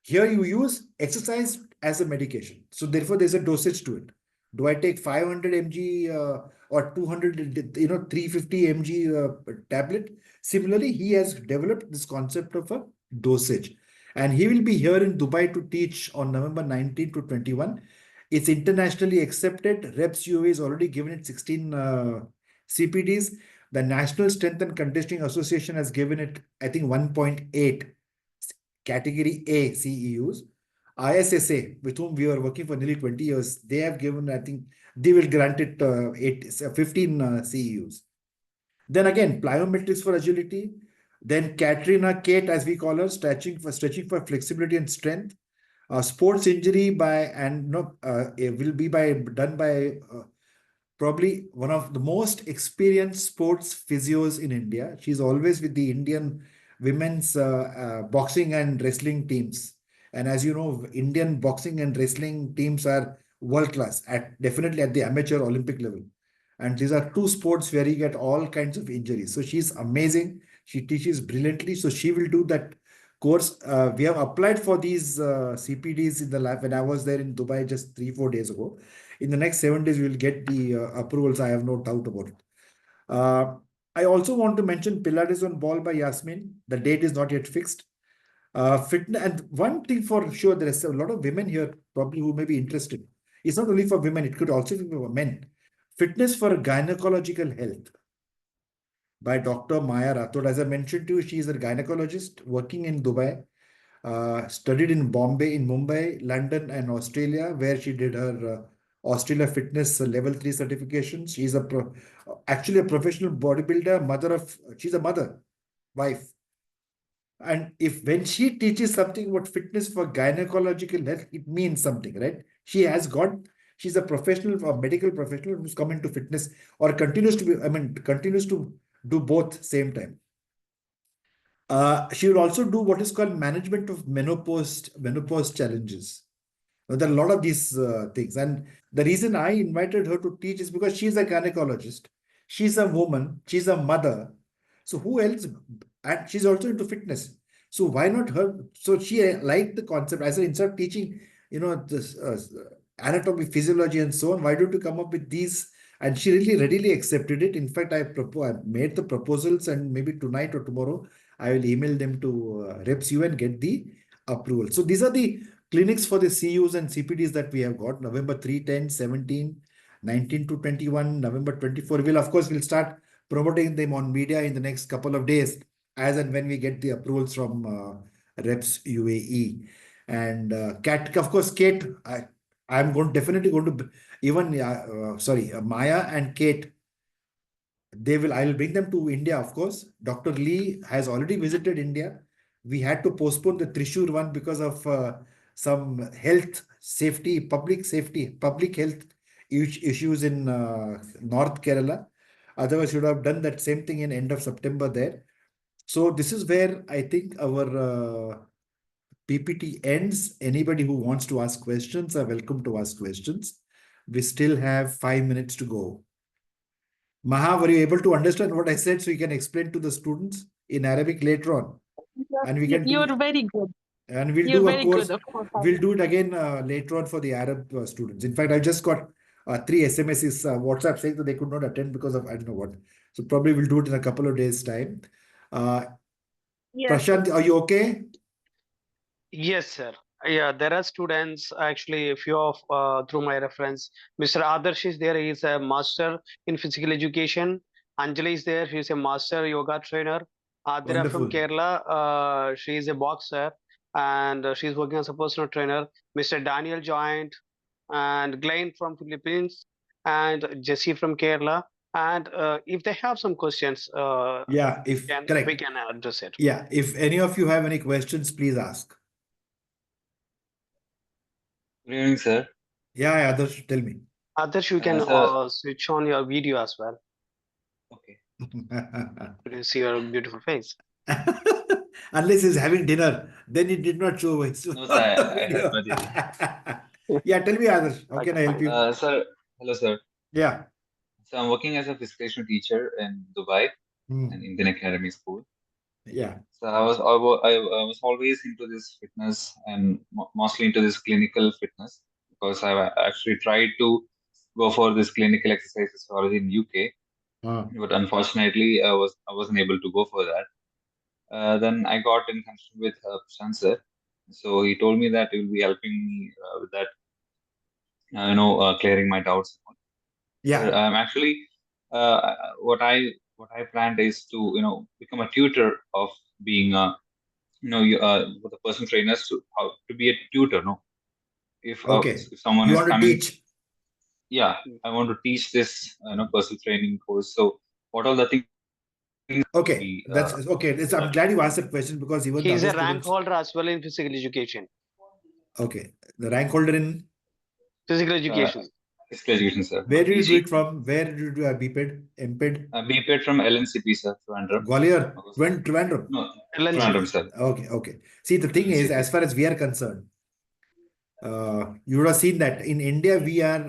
Here you use exercise as a medication. So therefore, there's a dosage to it. Do I take 500 mg or 200, 350 mg tablet? Similarly, he has developed this concept of a dosage. And he will be here in Dubai to teach on November 19 to 21. It's internationally accepted. Reps UAE is already given it 16 CPDs. The National Strength and Conditioning Association has given it, I think, 1.8 category A CEUs. ISSA, with whom we are working for nearly 20 years, they have given, I think, they will grant it 15 CEUs. Then again, plyometrics for agility. Then Katrina Kate, as we call her, stretching for flexibility and strength. Sports injury will be done by probably one of the most experienced sports physios in India. She's always with the Indian women's boxing and wrestling teams. And as you know, Indian boxing and wrestling teams are world class, definitely at the amateur Olympic level. And these are 2 sports where you get all kinds of injuries. So she's amazing. She teaches brilliantly. So she will do that course. We have applied for these CPDs in the lab when I was there in Dubai just 3-4 days ago. In the next 7 days, we will get the approvals. I have no doubt about it. I also want to mention Pilates on Ball by Yasmin. The date is not yet fixed. Fitness, and one thing for sure, there is a lot of women here probably who may be interested. It's not only for women, it could also be for men. Fitness for Gynecological Health by Dr. Maya Rathod. As I mentioned to you, she is a gynecologist working in Dubai. studied in Bombay, in Mumbai, London, and Australia, where she did her Australia Fitness Level 3 certification. She's actually a professional bodybuilder, she's a mother, wife. And if when she teaches something about fitness for gynecological health, it means something, right? She's a professional, a medical professional who's come into fitness or continues to be, continues to do both same time. She will also do what is called management of menopause challenges. Now, there are a lot of these things. And the reason I invited her to teach is because she's a gynecologist. She's a woman. She's a mother. So who else? And she's also into fitness. So why not her? So she liked the concept. I said, instead of teaching, this anatomy, physiology, and so on, why don't you come up with these? And she really readily accepted it. In fact, I made the proposals, and maybe tonight or tomorrow, I will email them to Reps U and get the approval. So these are the clinics for the CUs and CPDs that we have got: November 3, 10, 17, 19 to 21, November 24. We'll start promoting them on media in the next couple of days, as and when we get the approvals from Reps UAE. And of course, Kate, I'm definitely going to, even, Maya and Kate, I will bring them to India, of course. Dr. Lee has already visited India. We had to postpone the Thrissur one because of some public health issues in North Kerala. Otherwise, we would have done that same thing in end of September there. So this is where I think our PPT ends. Anybody who wants to ask questions are welcome to ask questions. We still have 5 minutes to go. Maha, were you able to understand what I said so you can explain to the students in Arabic later on? And we can do, You're very good. and we'll You're do a very course. good, of course. We'll do it again later on for the Arab students. In fact, I just got 3 SMSs, WhatsApp, saying that they could not attend because of I don't know what. So probably we'll do it in a couple of days' time. Yes. Prashant, are you okay? Yes, sir. Yeah, there are students actually. A few of through my reference, Mr. Adarsh is there. He is a master in physical education. Anjali is there. She is a master yoga trainer. Adira from Wonderful. Kerala. She is a boxer and she's working as a personal trainer. Mr. Daniel joined, and Glenn from Philippines, and Jesse from Kerala. And if they have some questions, Yeah, we correct. can address it. Yeah, if any of you have any questions, please ask. Good evening, sir. Yeah, Adarsh, tell me. Adarsh, you can Sir, switch on your video as well. okay. You see your beautiful face. Unless he's having dinner, then he did not show his No, sir, I had video. budget. Yeah, tell me, Adarsh, how can I help you? Sir, hello, sir. Yeah. So I'm working as a physical education teacher in Dubai, Hmm. an Indian Academy school. Yeah. So I was always into this fitness and mostly into this clinical fitness because I actually tried to go for this clinical exercise physiology in UK, but unfortunately I wasn't able to go for that. Then I got in connection with Prashant sir. So he told me that he will be helping me with that, clearing my doubts. So Yeah. actually, what I planned is to become a tutor of being for the personal trainers to how to be a tutor. No, Okay. if someone You is want to coming, teach? yeah, I want to teach this personal training course. So what all the things would Okay. be That's okay. I'm learned? glad you answered the question because even the He's other a rank students. holder as well in physical education. Okay. The rank holder in Physical education. Physical education, sir, where did you do PG. it from? Where did you do a BPED, MPED? BPED from LNCP, sir, Trivandrum. Gwalior, Trivandrum. No, LNCP. Trivandrum, sir. Okay. Okay. See, the thing is, LNCP. as far as we are concerned, you would have seen that in India we are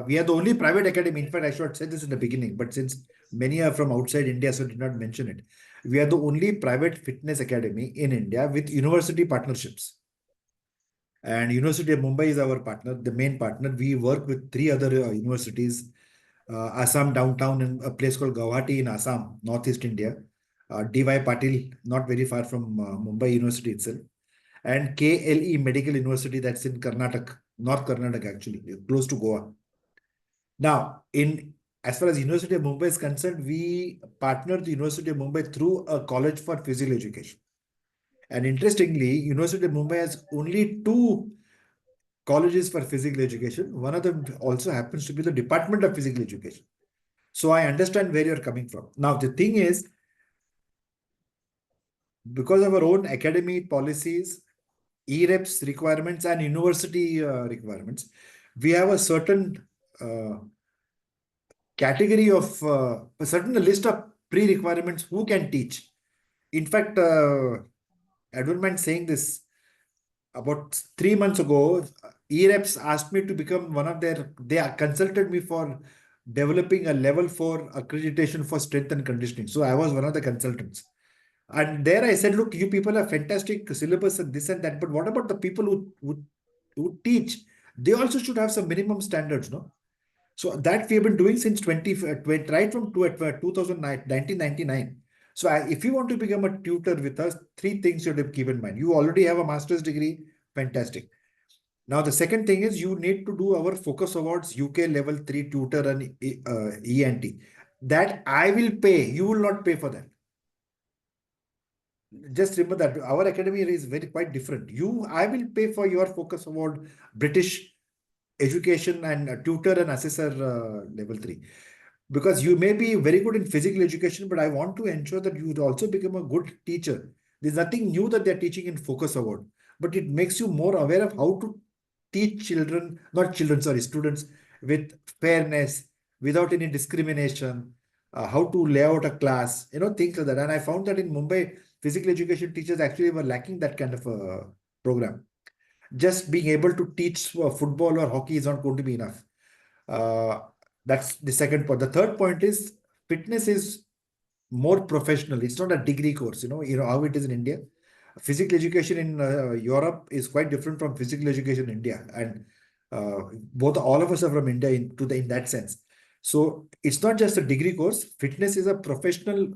the only private academy. In fact, I should have said this in the beginning, but since many are from outside India, so did not mention it. We are the only private fitness academy in India with university partnerships. And University of Mumbai is our partner, the main partner. We work with 3 other universities: Assam downtown, and a place called Guwahati in Assam, Northeast India. D.Y. Patil, not very far from Mumbai University itself, and KLE Medical University, that's in Karnataka, North Karnataka actually, close to Goa. Now, as far as University of Mumbai is concerned, we partner the University of Mumbai through a college for physical education. And interestingly, University of Mumbai has only two colleges for physical education. One of them also happens to be the Department of Physical Education. So I understand where you're coming from. Now, the thing is, because of our own academy policies, EREPS requirements, and university requirements, we have a certain category of a certain list of pre-requirements who can teach. In fact, I don't mind saying this. About 3 months ago, EREPS asked me to become one of they consulted me for developing a level 4 accreditation for strength and conditioning. So I was one of the consultants. And there I said, look, you people have fantastic syllabus and this and that, but what about the people who teach? They also should have some minimum standards, no? So that we have been doing since 20, right from 1999. So if you want to become a tutor with us, three things you have to keep in mind. You already have a master's degree, fantastic. Now, the second thing is you need to do our Focus Awards UK Level 3 tutor and ENT. That I will pay. You will not pay for that. Just remember that our academy is quite different. I will pay for your Focus Award, British education and tutor and assessor level 3, because you may be very good in physical education, but I want to ensure that you would also become a good teacher. There's nothing new that they're teaching in Focus Award, but it makes you more aware of how to teach students with fairness, without any discrimination, how to lay out a class, things like that. And I found that in Mumbai, physical education teachers actually were lacking that kind of a program. Just being able to teach football or hockey is not going to be enough. That's the second point. The third point is fitness is more professional. It's not a degree course. You know how it is in India. Physical education in Europe is quite different from physical education in India, and all of us are from India in that sense. So it's not just a degree course. Fitness is a professional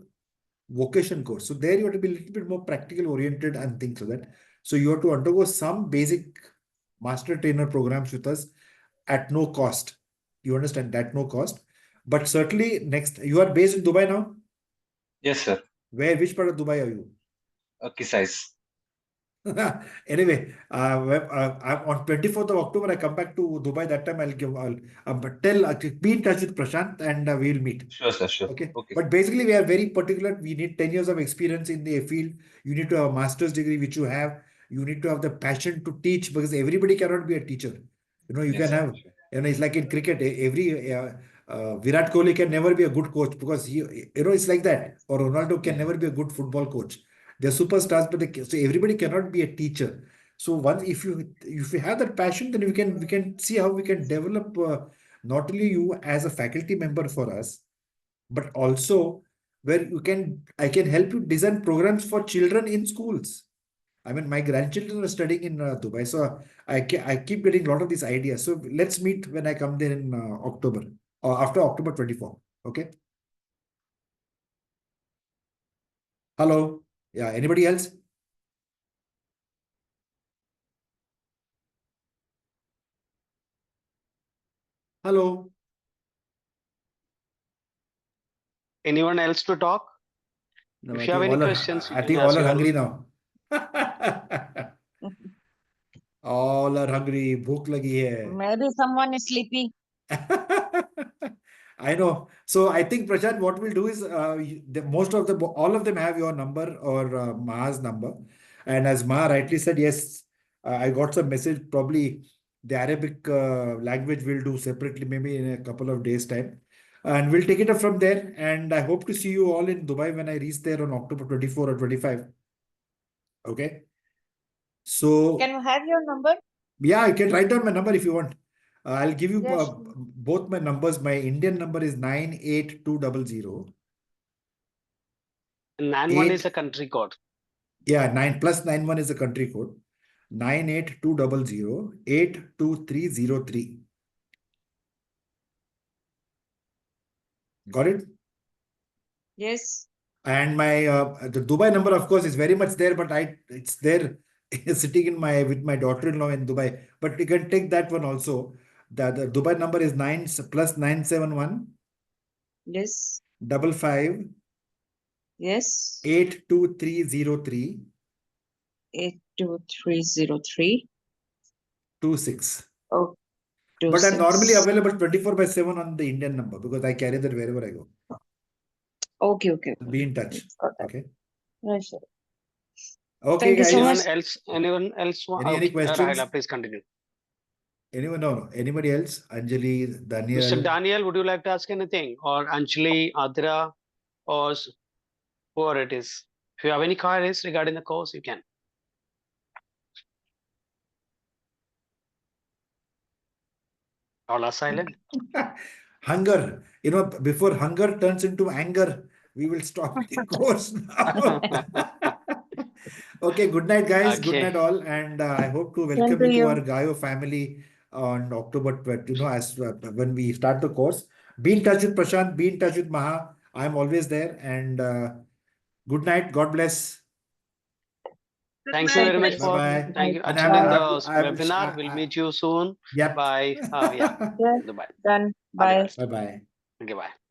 vocation course. So there you have to be a little bit more practical oriented and things like that. So you have to undergo some basic master trainer programs with us at no cost. You understand, at no cost. But certainly you are based in Dubai now? Yes, sir. Which part of Dubai are you? Kisais. Anyway, on 24th of October, I come back to Dubai. That time be in touch with Prashant and we'll meet. Sure, sir. Sure. Okay. Okay. But basically, we are very particular. We need 10 years of experience in the field. You need to have a master's degree, which you have. You need to have the passion to teach, because everybody cannot be a teacher. You Yes, can sir. have, it's like in cricket, Virat Kohli can never be a good coach because it's like that. Or Ronaldo can never be a good football coach. They're superstars, but so everybody cannot be a teacher. So once if you have that passion, then we can see how we can develop not only you as a faculty member for us, but also where I can help you design programs for children in schools. I mean, my grandchildren are studying in Dubai, so I keep getting a lot of these ideas. So let's meet when I come there in October or after October 24. Okay. Hello. Yeah. Anybody else? Hello. Anyone else to talk? No, If you have any questions, you I can think ask all are your- hungry now. All are hungry. Bhook lagi hai. Maybe someone is sleepy. I know. So I think, Prashant, what we'll do is all of them have your number or Maha's number. And as Maha rightly said, yes, I got some message. Probably the Arabic language we'll do separately, maybe in a couple of days' time. And we'll take it up from there. And I hope to see you all in Dubai when I reach there on October 24 or 25. Okay. So, Can we have your number? yeah, you can write down my number if you want. I'll give you Yes. both my numbers. My Indian number is 98200. 91 is a country code. Yeah, 9+91 is the country code. 98200 82303. Got it? Yes. And my the Dubai number, of course, is very much there, but it's there sitting with my daughter-in-law in Dubai. But you can take that one also. The Dubai number is 9+971 Yes. 55 Yes. 82303. 82303. 26. Oh, But I'm normally 26. available 24/7 on the Indian number because I carry that wherever I go. Okay, okay. Be in touch. Got that. Okay. Right, sir. Okay, Thank you so guys. much. Anyone else? Any Okay, questions? Rahila, please continue. Anyone? No. Anybody else? Anjali, Mr. Daniel. Daniel, would you like to ask anything? Or Anjali, Adra, or whoever it is? If you have any queries regarding the course, you can. All are silent. Hunger. Before hunger turns into anger, we will stop the course now. Okay, good night, guys. Good Okay. night, all. And I hope to Same welcome to you to you. our GAYO family on October 20, as when we start the course. Be in touch with Prashant, be in touch with Maha. I'm always there. And good night. God bless. Good Thank you night. very much Bye for bye. thank you And attending the have, webinar. We'll meet you soon. yep. Bye. Yeah. Yeah, Goodbye. done. All the Bye. best. Bye bye. Okay, bye.